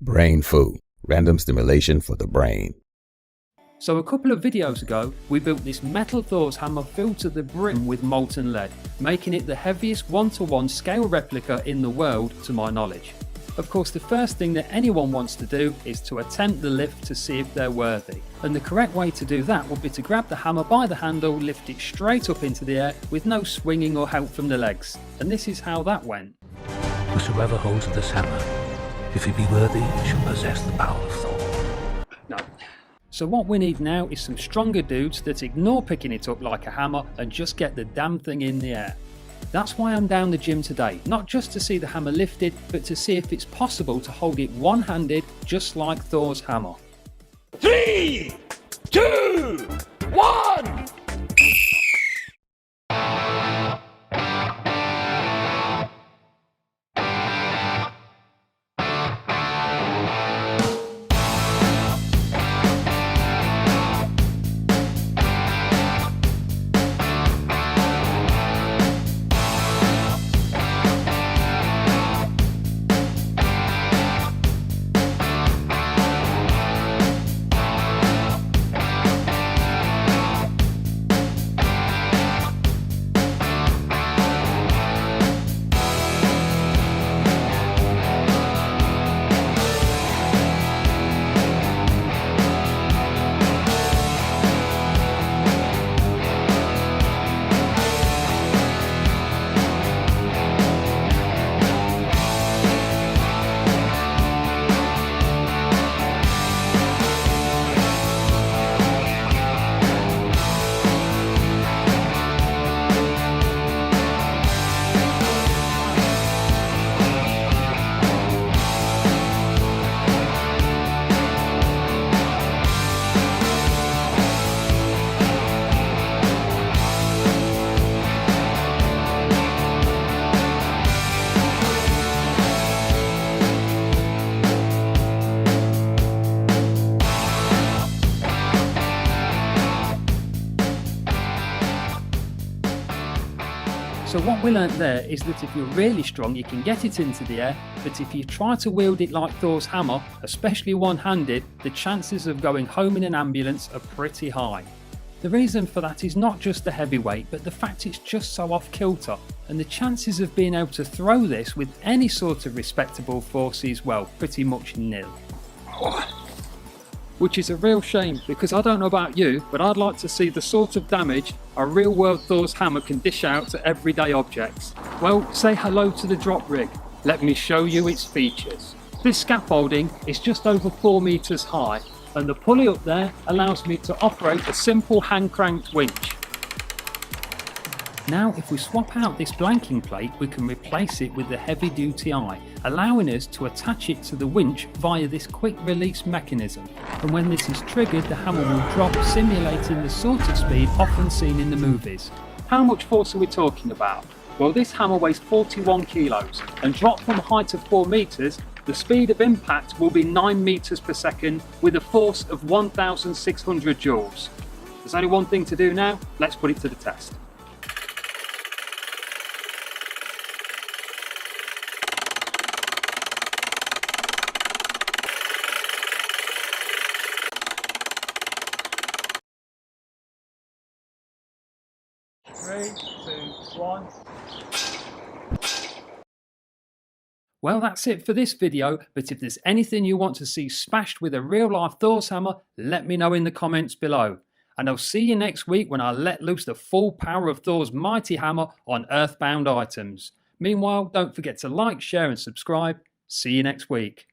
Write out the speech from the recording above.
Brain food. Random stimulation for the brain. So a couple of videos ago, we built this metal Thors hammer filled to the brim with molten lead, making it the heaviest 1-to-1 scale replica in the world to my knowledge. Of course, the first thing that anyone wants to do is to attempt the lift to see if they're worthy. And the correct way to do that would be to grab the hammer by the handle, lift it straight up into the air with no swinging or help from the legs. And this is how that went. Whosoever holds of this hammer, if he be worthy, shall possess the power of Thor. No. So what we need now is some stronger dudes that ignore picking it up like a hammer and just get the damn thing in the air. That's why I'm down the gym today, not just to see the hammer lifted, but to see if it's possible to hold it one-handed, just like Thor's hammer. 3, 2, 1! So what we learnt there is that if you're really strong you can get it into the air, but if you try to wield it like Thor's hammer, especially one-handed, the chances of going home in an ambulance are pretty high. The reason for that is not just the heavy weight, but the fact it's just so off kilter, and the chances of being able to throw this with any sort of respectable force is, well, pretty much nil. Which is a real shame, because I don't know about you, but I'd like to see the sort of damage a real world Thor's hammer can dish out to everyday objects. Well, say hello to the drop rig. Let me show you its features. This scaffolding is just over 4 meters high, and the pulley up there allows me to operate a simple hand cranked winch. Now if we swap out this blanking plate, we can replace it with the heavy duty eye, allowing us to attach it to the winch via this quick release mechanism. And when this is triggered, the hammer will drop, simulating the sort of speed often seen in the movies. How much force are we talking about? Well, this hammer weighs 41 kilos, and dropped from a height of 4 meters, the speed of impact will be 9 meters per second with a force of 1,600 joules. There's only one thing to do now, let's put it to the test. Three, two, one. Well, that's it for this video, but if there's anything you want to see smashed with a real-life Thor's hammer, let me know in the comments below. And I'll see you next week when I let loose the full power of Thor's mighty hammer on earthbound items. Meanwhile, don't forget to like, share and subscribe. See you next week.